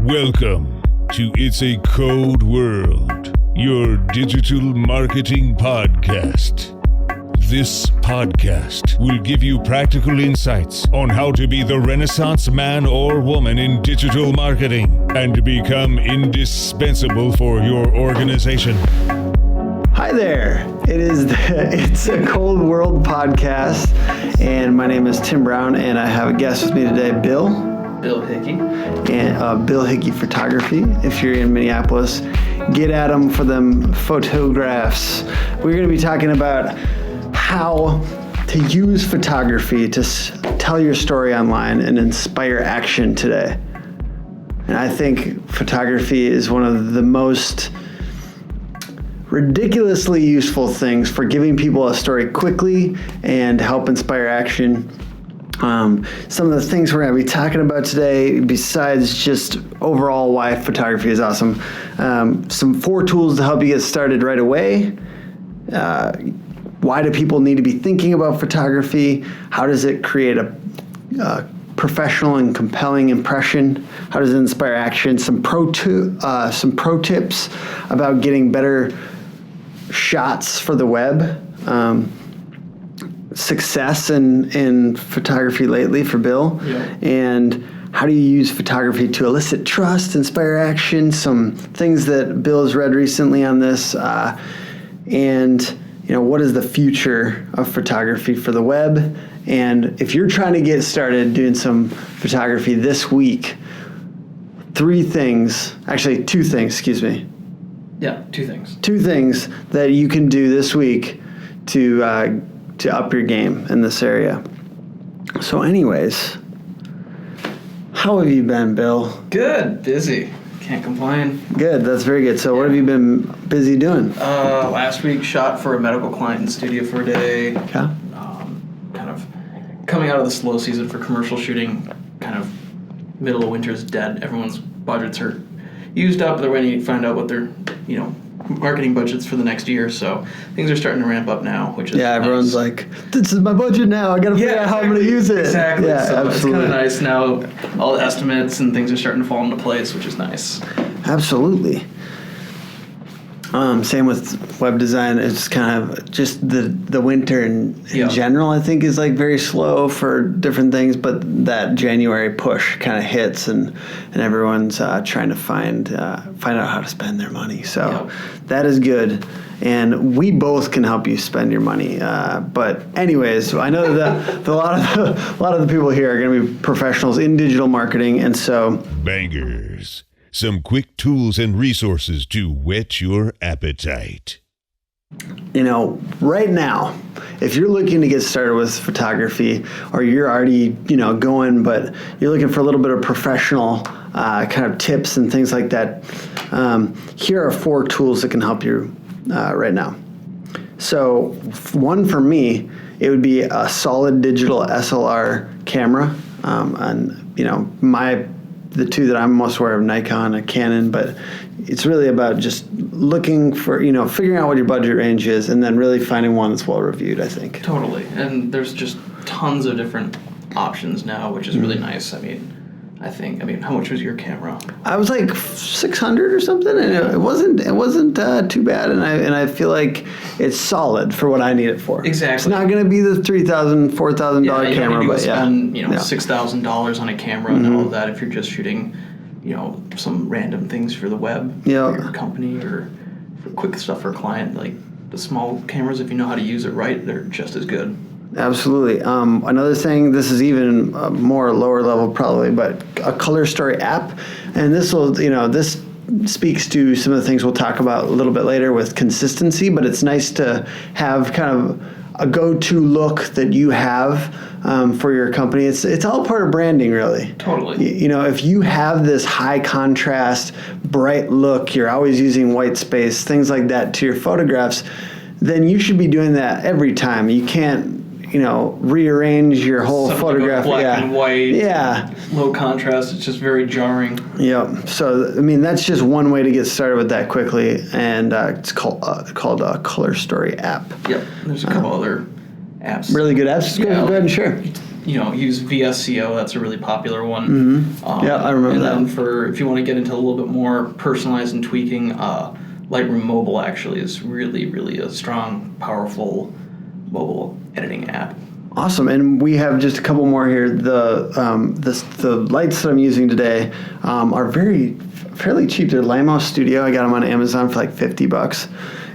Welcome to It's a Cold World, your digital marketing podcast. This podcast will give you practical insights on how to be the Renaissance man or woman in digital marketing and become indispensable for your organization. Hi there. It's a Cold World podcast, and my name is Tim Brown, and I have a guest with me today, Bill Hickey. And Bill Hickey Photography. If you're in Minneapolis, get at them for them photographs. We're going to be talking about how to use photography to tell your story online and inspire action today. And I think photography is one of the most ridiculously useful things for giving people a story quickly and help inspire action. Some of the things we're going to be talking about today, besides just overall why photography is awesome, some 4 tools to help you get started right away. Why do people need to be thinking about photography? How does it create a professional and compelling impression? How does it inspire action? Some pro tips about getting better shots for the web. Success in photography lately for Bill. Yeah. And how do you use photography to elicit trust, inspire action? Some things that Bill has read recently on this. And what is the future of photography for the web? And if you're trying to get started doing some photography this week, 2 things, excuse me. Yeah, 2 things. 2 things that you can do this week to up your game in this area. So anyways, how have you been, Bill? Good. Busy. Can't complain. Good. That's very good. So what have you been busy doing? Last week, shot for a medical client in studio for a day. Okay. Kind of coming out of the slow season for commercial shooting. Kind of middle of winter is dead. Everyone's budgets are used up. They're waiting to find out what their, marketing budgets for the next year. So things are starting to ramp up now, which is everyone's nice. Like, this is my budget now. I got to figure out how I'm going to use it. Exactly. Yeah, so absolutely. It's kind of nice now. All the estimates and things are starting to fall into place, which is nice. Absolutely. Same with web design. It's kind of just the winter in general, I think, is like very slow for different things, but that January push kind of hits and everyone's trying to find out how to spend their money. So that is good. And we both can help you spend your money. But anyways, I know that a lot of the people here are going to be professionals in digital marketing, and so Bangers. Some quick tools and resources to whet your appetite. Right now, if you're looking to get started with photography, or you're already, going, but you're looking for a little bit of professional kind of tips and things like that, here are 4 tools that can help you right now. So one for me, it would be a solid digital SLR camera. The 2 that I'm most aware of, Nikon, a Canon, but it's really about just looking for, figuring out what your budget range is and then really finding one that's well reviewed, I think. Totally. And there's just tons of different options now, which is really nice. I think, how much was your camera? I was like 600 or something, and it wasn't too bad, and I feel like it's solid for what I need it for. Exactly. It's not going to be the $3,000, $4,000 camera, but spend $6,000 on a camera and all of that if you're just shooting, some random things for the web, for your company, or for quick stuff for a client. Like the small cameras, if you know how to use it right, they're just as good. Absolutely. Another thing, this is even more lower level probably, but a color story app. And this will, this speaks to some of the things we'll talk about a little bit later with consistency, but it's nice to have kind of a go-to look that you have for your company. It's all part of branding, really. Totally. If you have this high contrast, bright look, you're always using white space, things like that to your photographs, then you should be doing that every time. You can't rearrange your whole photograph. Black and white. Yeah. Low contrast. It's just very jarring. Yep. So, that's just one way to get started with that quickly, and it's called a Color Story app. Yep. There's a couple other apps. Really good apps. Go ahead and share. use VSCO. That's a really popular one. Mm-hmm. I remember that. And then if you want to get into a little bit more personalized and tweaking, Lightroom Mobile actually is really, really a strong, powerful mobile editing app. Awesome, and we have just a couple more here. The lights that I'm using today are fairly cheap. They're Lamos Studio. I got them on Amazon for like $50.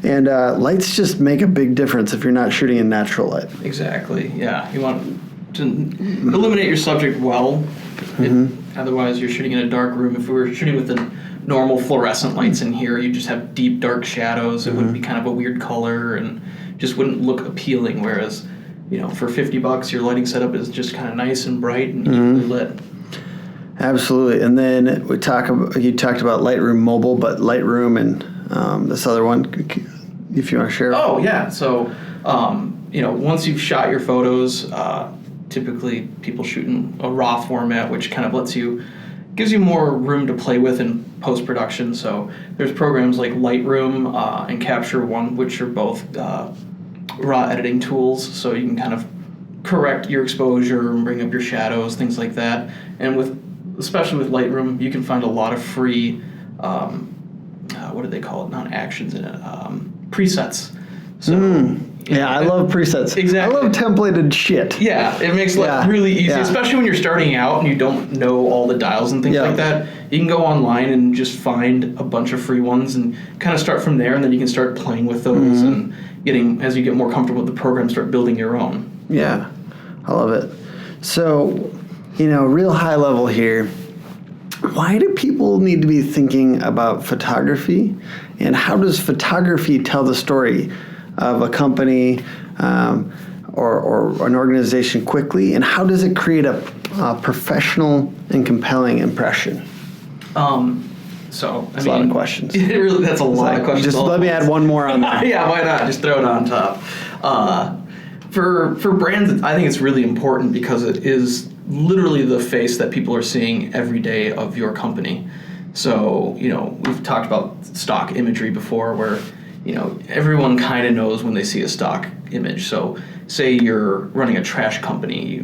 And lights just make a big difference if you're not shooting in natural light. Exactly. Yeah, you want to illuminate your subject well. Otherwise, you're shooting in a dark room. If we were shooting with the normal fluorescent lights in here, you just have deep, dark shadows. It would be kind of a weird color and just wouldn't look appealing. Whereas, for $50, your lighting setup is just kind of nice and bright and evenly lit. Absolutely. And then you talked about Lightroom Mobile, but Lightroom and this other one, if you want to share. Oh, yeah. So, once you've shot your photos, typically people shoot in a RAW format, which kind of gives you more room to play with in post-production. So there's programs like Lightroom and Capture One, which are both raw editing tools. So you can kind of correct your exposure and bring up your shadows, things like that. And especially with Lightroom, you can find a lot of free, what do they call it? Not actions in it, presets. So I love presets. Exactly. I love templated shit. Yeah, it makes life really easy, especially when you're starting out and you don't know all the dials and things like that. You can go online and just find a bunch of free ones and kind of start from there, and then you can start playing with those and as you get more comfortable with the program, start building your own. Yeah, I love it. So, real high level here. Why do people need to be thinking about photography, and how does photography tell the story of a company or an organization quickly, and how does it create a professional and compelling impression? That's a lot of questions. That's a lot of questions. Just let me add one more on there. Yeah, why not? Just throw it on top. For brands, I think it's really important because it is literally the face that people are seeing every day of your company. So, we've talked about stock imagery before where, everyone kind of knows when they see a stock image. So say you're running a trash company,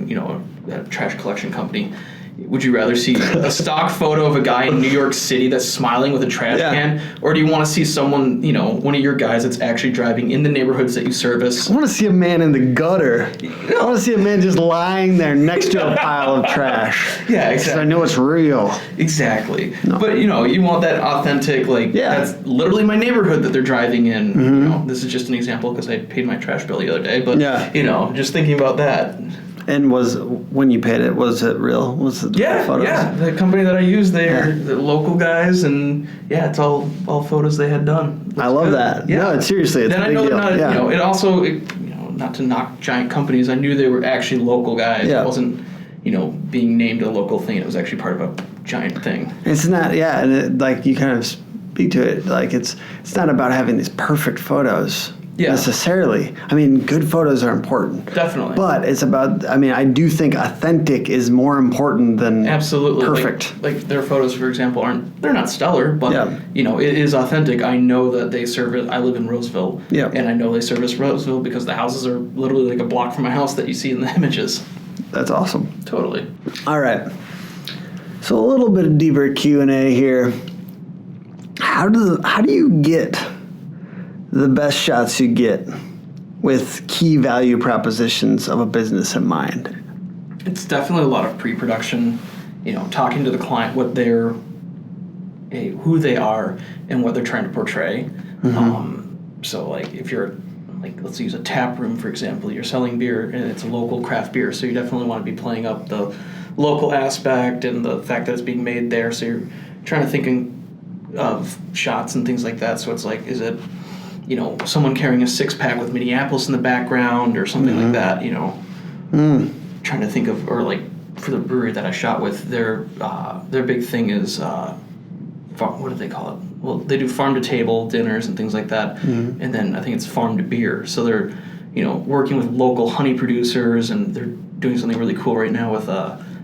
a trash collection company. Would you rather see a stock photo of a guy in New York City that's smiling with a trash can? Or do you want to see someone, one of your guys that's actually driving in the neighborhoods that you service? I want to see a man in the gutter. I want to see a man just lying there next to a pile of trash. Yeah, exactly. I know it's real. Exactly. No. But, you want that authentic, that's literally my neighborhood that they're driving in. This is just an example because I paid my trash bill the other day. But, just thinking about that. And when you paid it, was it real? Was it photos? Yeah. The company that I use, they're the local guys, and it's all photos they had done. I love that. Yeah. No, seriously, it's a big deal. It also, not to knock giant companies, I knew they were actually local guys. Yeah. It wasn't, being named a local thing. It was actually part of a giant thing. It's not, and you kind of speak to it, it's not about having these perfect photos. Yeah. Necessarily. I mean, good photos are important. Definitely. But it's about, I do think authentic is more important than perfect. Like their photos, for example, they're not stellar, but, it is authentic. I know that they service, I live in Roseville, and I know they service Roseville because the houses are literally like a block from my house that you see in the images. That's awesome. Totally. All right. So a little bit of deeper Q&A here. How do you get the best shots you get with key value propositions of a business in mind? It's definitely a lot of pre-production, talking to the client, what they're, who they are, and what they're trying to portray. So if you're, let's use a tap room, for example, you're selling beer and it's a local craft beer, so you definitely want to be playing up the local aspect and the fact that it's being made there. So you're trying to think of shots and things like that. So it's is it, someone carrying a 6-pack with Minneapolis in the background or something like that, Trying to think of, or for the brewery that I shot with, their big thing is, what do they call it? Well, they do farm-to-table dinners and things like that, and then I think it's farm-to-beer. So they're, working with local honey producers, and they're doing something really cool right now with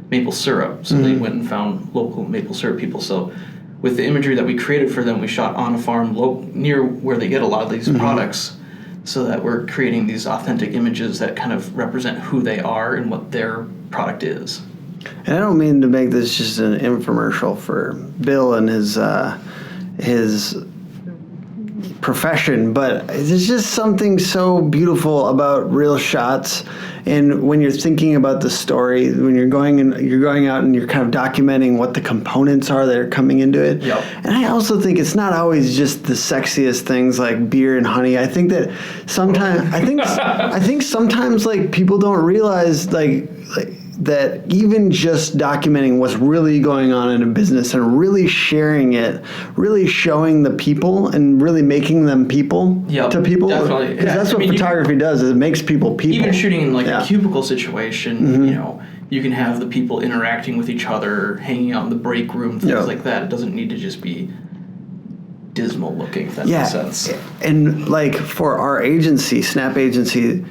maple syrup. So they went and found local maple syrup people. So with the imagery that we created for them, we shot on a farm near where they get a lot of these products, so that we're creating these authentic images that kind of represent who they are and what their product is. And I don't mean to make this just an infomercial for Bill and his profession, but there's just something so beautiful about real shots. And when you're thinking about the story, when you're going out and you're kind of documenting what the components are that are coming into it. Yep. And I also think it's not always just the sexiest things like beer and honey. I think that sometimes I think sometimes like people don't realize like that even just documenting what's really going on in a business and really sharing it, really showing the people and really making them people to people. Definitely. Because that's what photography does, is it makes people people. Even shooting in like a cubicle situation, you can have the people interacting with each other, hanging out in the break room, things like that. It doesn't need to just be dismal looking, if that makes sense. And like for our agency, Snap Agency,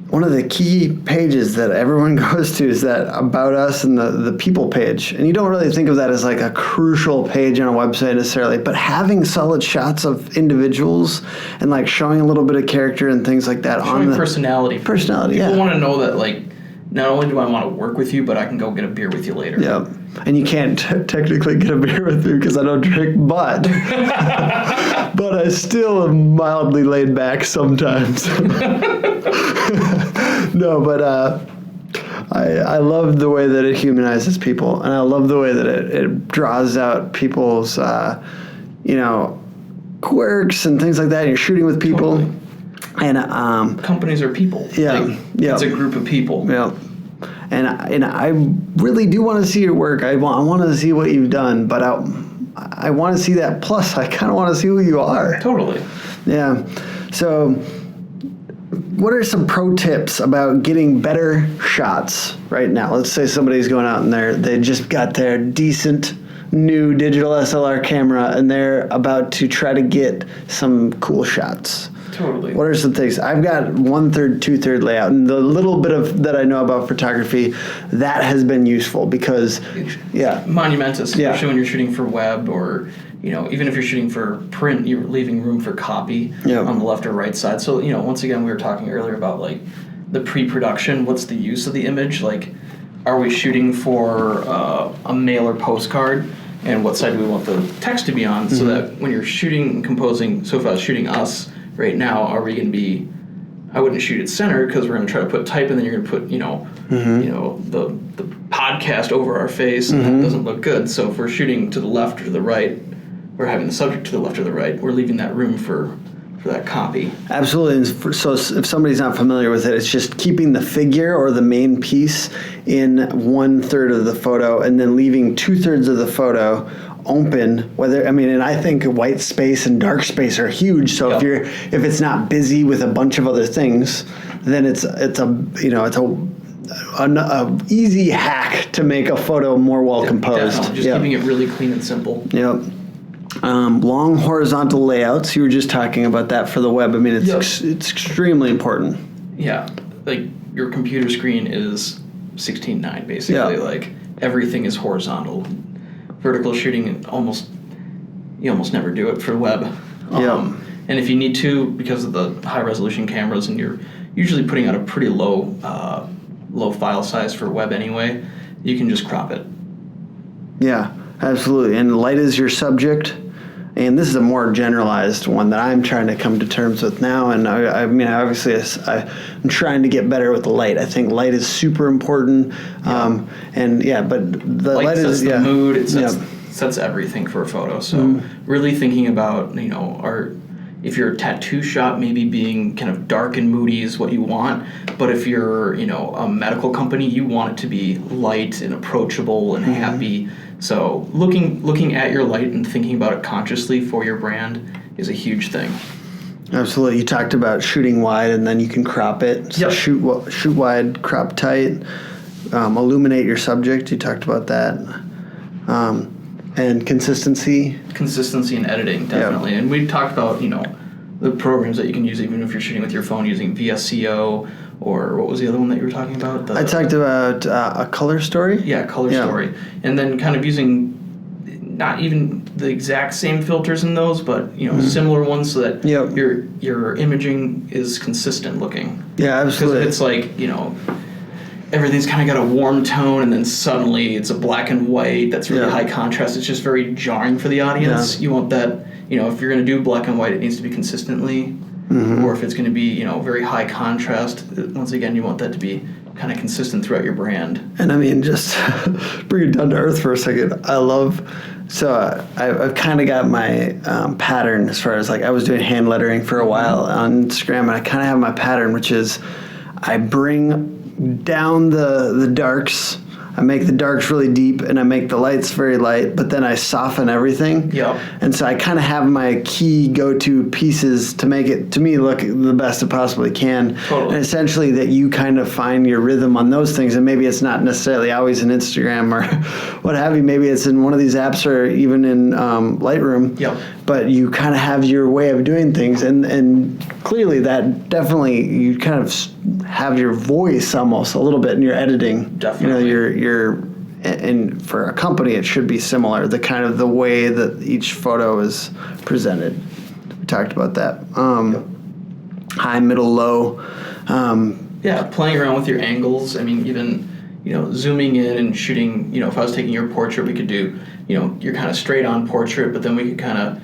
one of the key pages that everyone goes to is that About Us and the People page. And you don't really think of that as like a crucial page on a website necessarily, but having solid shots of individuals and like showing a little bit of character and things like that. Showing personality. People want to know that like, not only do I want to work with you, but I can go get a beer with you later. Yeah. And you can't technically get a beer with me because I don't drink, but but I still am mildly laid back sometimes. No, but I love the way that it humanizes people, and I love the way that it draws out people's quirks and things like that. And you're shooting with people. Totally. And companies are people. It's a group of people. Yeah. And I really do want to see your work. I want to see what you've done, but I want to see that. Plus, I kind of want to see who you are. Totally. Yeah. So, what are some pro tips about getting better shots right now? Let's say somebody's going out and they just got their decent new digital SLR camera and they're about to try to get some cool shots. Totally. What are some things? I've got 1/3, 2/3 layout, and the little bit of that I know about photography, that has been useful because, monumentous, especially when you're shooting for web or, even if you're shooting for print, you're leaving room for copy on the left or right side. So, once again, we were talking earlier about like the pre-production. What's the use of the image? Like, are we shooting for a mail or postcard? And what side do we want the text to be on? So that when you're shooting and composing, so if I was shooting us right now, are we going to be, I wouldn't shoot it center because we're going to try to put type and then you're going to put, the podcast over our face and that doesn't look good. So if we're shooting to the left or the right, we're having the subject to the left or the right, we're leaving that room for that copy. Absolutely. And so if somebody's not familiar with it, it's just keeping the figure or the main piece in 1/3 of the photo and then leaving 2/3 of the photo open. And I think white space and dark space are huge. So if it's not busy with a bunch of other things, then it's a easy hack to make a photo more well composed. Definitely. Just keeping it really clean and simple. Yep. Long horizontal layouts. You were just talking about that for the web. I mean, it's extremely important. Yeah, like your computer screen is 16:9 basically. Yeah. Like everything is horizontal. Vertical shooting, you almost never do it for web. And if you need to, because of the high resolution cameras, and you're usually putting out a pretty low file size for web anyway, you can just crop it. Yeah, absolutely. And light is your subject. And this is a more generalized one that I'm trying to come to terms with now. And obviously, I'm trying to get better with the light. I think light is super important. But the light sets is the mood. It sets everything for a photo. So really thinking about, if you're a tattoo shop, maybe being kind of dark and moody is what you want. But if you're, a medical company, you want it to be light and approachable and happy. So looking at your light and thinking about it consciously for your brand is a huge thing. Absolutely. You talked about shooting wide and then you can crop it. So shoot wide, crop tight, illuminate your subject. You talked about that. And consistency. Consistency in editing, definitely. And we talked about, the programs that you can use even if you're shooting with your phone using VSCO, or what was the other one that you were talking about? I talked about a color story. Yeah, color story. And then kind of using not even the exact same filters in those, but similar ones, so that your imaging is consistent looking. Yeah, absolutely. Because it's like everything's kind of got a warm tone, and then suddenly it's a black and white that's really high contrast. It's just very jarring for the audience. You want that, if you're going to do black and white, it needs to be consistently, or if it's going to be, very high contrast, once again, you want that to be kind of consistent throughout your brand. And I mean, just bring it down to earth for a second. I've kind of got my pattern as far as I was doing hand lettering for a while on Instagram, and I kind of have my pattern, which is I bring down the darks. I make the darks really deep, and I make the lights very light, but then I soften everything. Yep. And so I kind of have my key go-to pieces to make it, to me, look the best it possibly can. Totally. And essentially that you kind of find your rhythm on those things, and maybe it's not necessarily always in Instagram or what have you. Maybe it's in one of these apps or even in Lightroom. Yep. But you kind of have your way of doing things, and clearly that definitely, you kind of have your voice almost a little bit in your editing. Definitely. And for a company, it should be similar. The kind of the way that each photo is presented. We talked about that. High, middle, low. Playing around with your angles. I mean, even zooming in and shooting. If I was taking your portrait, we could do your kind of straight on portrait, but then we could kind of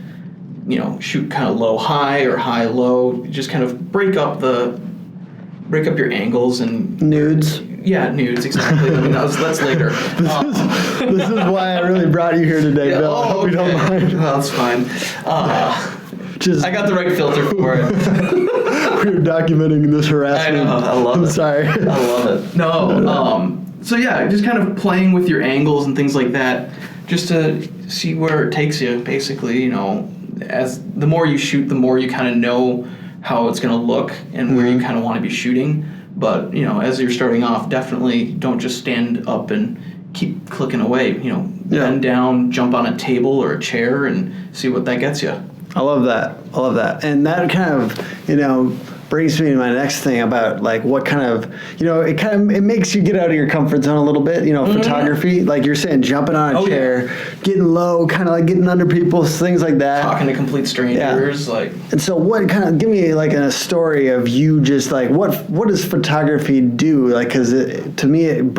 shoot kind of low high or high low. Just kind of break up your angles and nudes. Yeah, nudes, exactly. I mean, that's later. This is why I really brought you here today, Bill. I hope you don't mind. Well, that's fine. I got the right filter for it. We're documenting this harassment. I know, I love it. I'm sorry. I love it. No, so yeah, just kind of playing with your angles and things like that, just to see where it takes you, basically. As the more you shoot, the more you kind of know how it's going to look and where you kind of want to be shooting. But, as you're starting off, definitely don't just stand up and keep clicking away. Bend down, jump on a table or a chair, and see what that gets you. I love that. And that kind of, brings me to my next thing about what kind of, it makes you get out of your comfort zone a little bit, photography, like you're saying, jumping on a chair, getting low, kind of getting under people, things like that. Talking to complete strangers, And so what kind of, give me a story of you just what does photography do? Because to me, it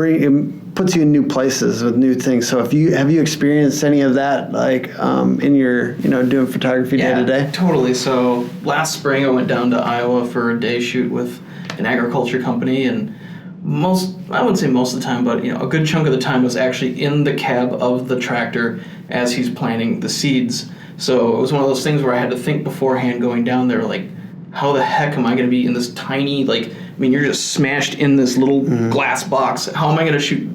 puts you in new places with new things. So have you experienced any of that in your doing photography day to day? Totally. So last spring I went down to Iowa for a day shoot with an agriculture company, and I wouldn't say most of the time, but a good chunk of the time was actually in the cab of the tractor as he's planting the seeds. So it was one of those things where I had to think beforehand going down there, how the heck am I going to be in this tiny, you're just smashed in this little glass box. How am I going to shoot,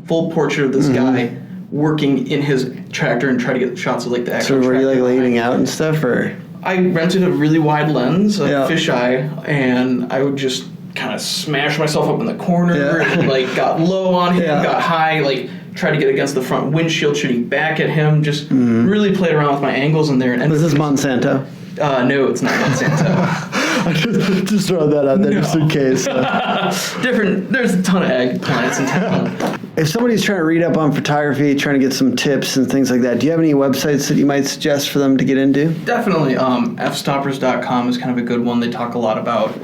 full portrait of this guy working in his tractor and try to get shots of, the actual tractor? So were you, leaning out and stuff, or? I rented a really wide lens, a fisheye, and I would just kind of smash myself up in the corner and, got low on him, got high, tried to get against the front windshield, shooting back at him, just really played around with my angles in there. And was this Monsanto? No, it's not Monsanto. just throw that out there just in case. There's a ton of ag plants in town. If somebody's trying to read up on photography, trying to get some tips and things like that, do you have any websites that you might suggest for them to get into? Definitely. Fstoppers.com is kind of a good one. They talk a lot about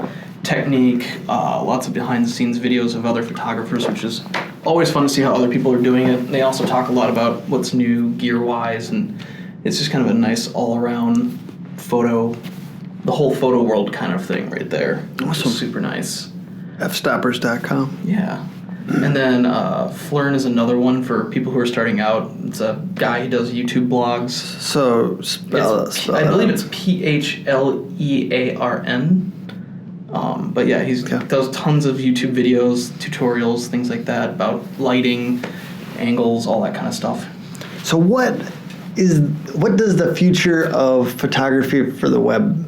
technique, lots of behind-the-scenes videos of other photographers, which is always fun to see how other people are doing it. They also talk a lot about what's new gear-wise, and it's just kind of a nice all-around the whole photo world kind of thing right there. Awesome. Super nice. Fstoppers.com. Yeah. And then Phlearn is another one for people who are starting out. It's a guy who does YouTube blogs. So I believe it's Phlearn. But yeah, he does tons of YouTube videos, tutorials, things like that about lighting, angles, all that kind of stuff. So what does the future of photography for the web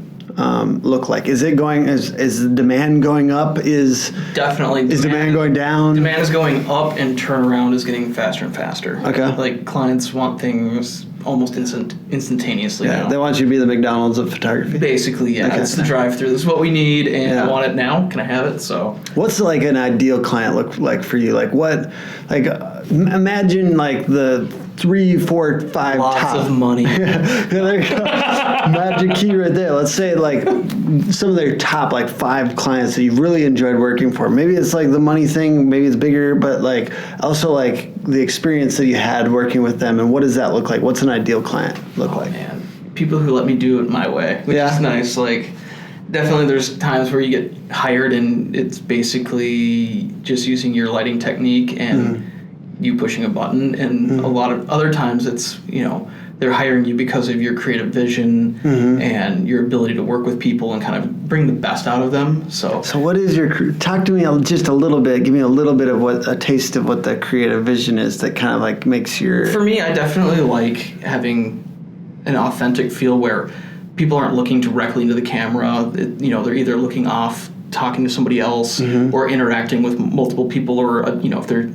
look like? Is it going? Is the demand going up? Is demand going down? Demand is going up, and turnaround is getting faster and faster. Okay. Clients want things almost instantaneously now. They want you to be the McDonald's of photography. Basically, yeah. Okay. It's the drive-through. This is what we need, and I want it now. Can I have it? So. What's an ideal client look like for you? Imagine the 3, 4, 5 Lots top. of money. There you go. Magic key right there. Let's say like some of their top like 5 clients that you've really enjoyed working for. Maybe it's like the money thing, maybe it's bigger, but like also like the experience that you had working with them, and what does that look like? What's an ideal client look like? Man, people who let me do it my way, which is nice. Like, definitely there's times where you get hired and it's basically just using your lighting technique and you pushing a button, and a lot of other times it's, they're hiring you because of your creative vision and your ability to work with people and kind of bring the best out of them. So what is talk to me just a little bit, give me a little bit of a taste of what the creative vision is that kind of like makes your... For me, I definitely like having an authentic feel where people aren't looking directly into the camera. They're either looking off, talking to somebody else, or interacting with multiple people, or if they're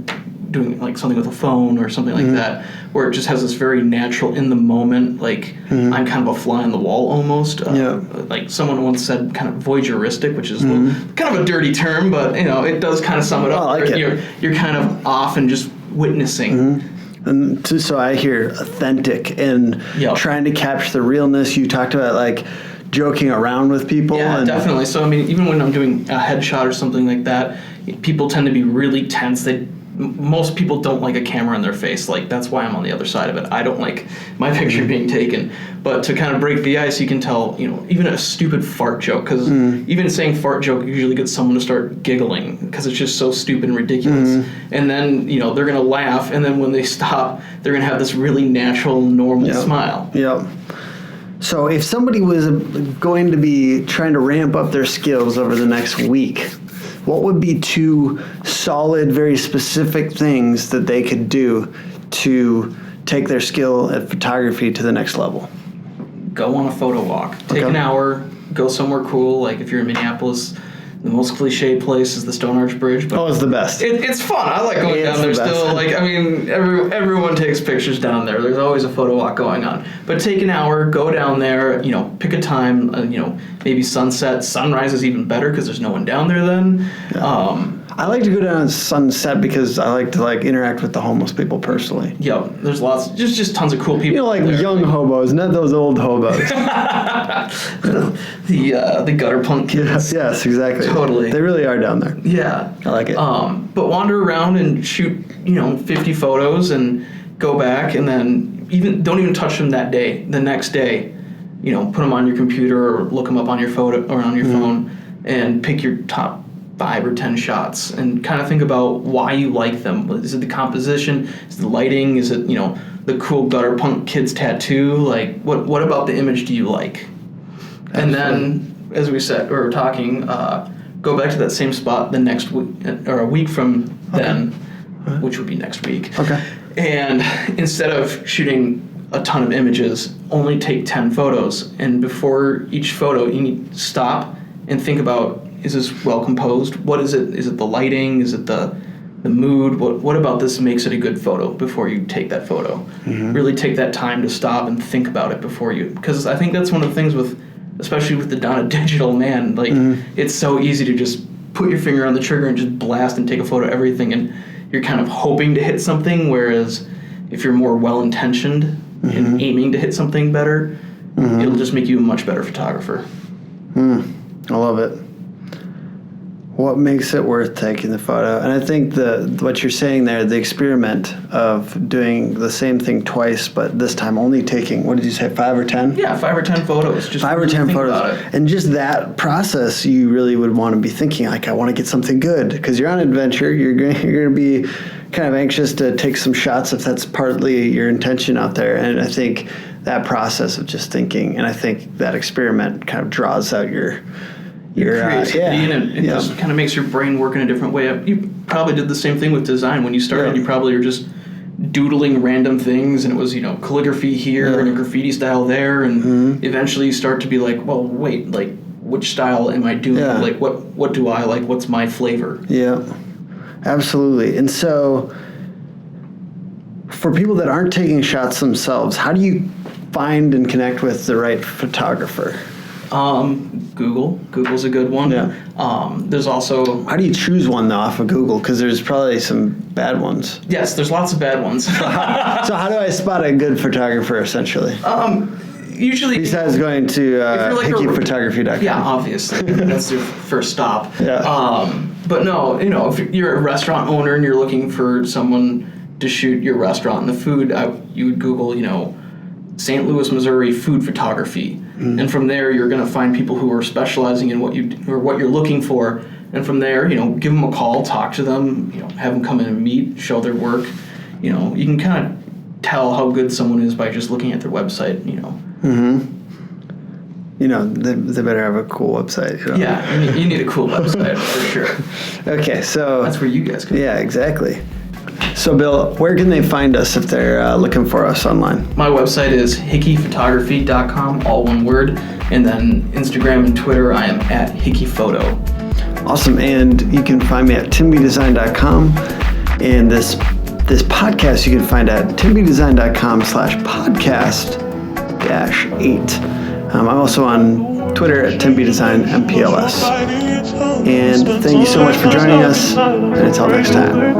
doing like something with a phone or something like that, where it just has this very natural, in the moment, like I'm kind of a fly on the wall almost. Like someone once said, kind of voyeuristic, which is kind of a dirty term, but it does kind of sum it up. I like it. You're kind of off and just witnessing. And so I hear authentic and trying to capture the realness. You talked about like joking around with people. Yeah, definitely. So I mean, even when I'm doing a headshot or something like that, people tend to be really tense. Most people don't like a camera in their face. Like, that's why I'm on the other side of it. I don't like my picture being taken. But to kind of break the ice, you can tell, even a stupid fart joke, because even saying fart joke usually gets someone to start giggling because it's just so stupid and ridiculous. And then, they're going to laugh, and then when they stop, they're going to have this really natural, normal smile. Yep. So if somebody was going to be trying to ramp up their skills over the next week, what would be 2 solid, very specific things that they could do to take their skill at photography to the next level? Go on a photo walk. Take an hour, go somewhere cool. Like if you're in Minneapolis, the most cliche place is the Stone Arch Bridge. But it's the best. It's fun. I like going down there still. Like, I mean, everyone takes pictures down there. There's always a photo walk going on. But take an hour, go down there, pick a time, maybe sunset. Sunrise is even better because there's no one down there then. Yeah. I like to go down at sunset because I like to interact with the homeless people personally. Yep, there's lots, just tons of cool people. Like young hobos, not those old hobos. the gutter punk kids. Yes, exactly. Totally. They really are down there. Yeah. I like it. But wander around and shoot, 50 photos and go back, and then don't even touch them that day. The next day, put them on your computer or look them up on your photo or on your phone and pick your top 5 or 10 shots and kind of think about why you like them. Is it the composition? Is it the lighting? Is it, the cool gutter punk kid's tattoo? Like, what about the image do you like? Absolutely. And then, as we said, or talking, go back to that same spot the next week, or a week from then, which would be next week. Okay. And instead of shooting a ton of images, only take 10 photos. And before each photo, you need to stop and think about, is this well composed? What is it? Is it the lighting? Is it the mood? What about this makes it a good photo before you take that photo? Really take that time to stop and think about it before you, because I think that's one of the things especially with the dawn of digital, man, it's so easy to just put your finger on the trigger and just blast and take a photo of everything, and you're kind of hoping to hit something, whereas if you're more well-intentioned and aiming to hit something better, it'll just make you a much better photographer. I love it. What makes it worth taking the photo? And I think what you're saying there, the experiment of doing the same thing twice, but this time only taking, what did you say, 5 or 10? Yeah, 5 or 10 photos. Just 5 or 10 photos. And just that process, you really would want to be thinking, like, I want to get something good. Because you're on an adventure. You're going to be kind of anxious to take some shots if that's partly your intention out there. And I think that process of just thinking, and I think that experiment kind of draws out your creativity, and it just kind of makes your brain work in a different way. You probably did the same thing with design. When you started, you probably were just doodling random things, and it was, calligraphy here and a graffiti style there, and eventually you start to be like, well, wait, like, which style am I doing? Like, what do I like? What's my flavor? Yeah, absolutely. And so for people that aren't taking shots themselves, how do you find and connect with the right photographer? Google's a good one. Yeah. There's also... How do you choose one, though, off of Google? Because there's probably some bad ones. Yes, there's lots of bad ones. So how do I spot a good photographer, essentially? Usually... Besides going to hickeyphotography.com. Yeah, obviously. That's your first stop. Yeah. But no, if you're a restaurant owner and you're looking for someone to shoot your restaurant and the food, you would Google, St. Louis, Missouri food photography. Mm-hmm. And from there, you're going to find people who are specializing in what you're looking for. And from there, give them a call, talk to them, have them come in and meet, show their work. You can kind of tell how good someone is by just looking at their website, Mm-hmm. They better have a cool website. Yeah, you need a cool website for sure. Okay, so... That's where you guys come. Yeah, exactly. So, Bill, where can they find us if they're looking for us online? My website is hickeyphotography.com, all one word. And then Instagram and Twitter, I am at hickeyphoto. Awesome. And you can find me at timbydesign.com. And this podcast you can find at timbydesign.com/podcast-8. I'm also on Twitter at timbydesignmpls. And thank you so much for joining us. And until next time.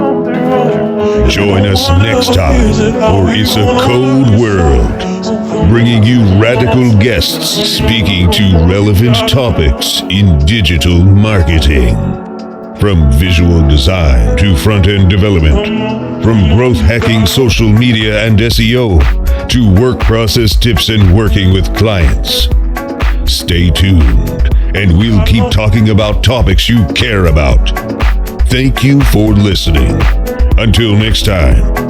Join us next time for It's a Code World, bringing you radical guests speaking to relevant topics in digital marketing. From visual design to front-end development, from growth hacking social media and SEO to work process tips and working with clients. Stay tuned, and we'll keep talking about topics you care about. Thank you for listening. Until next time.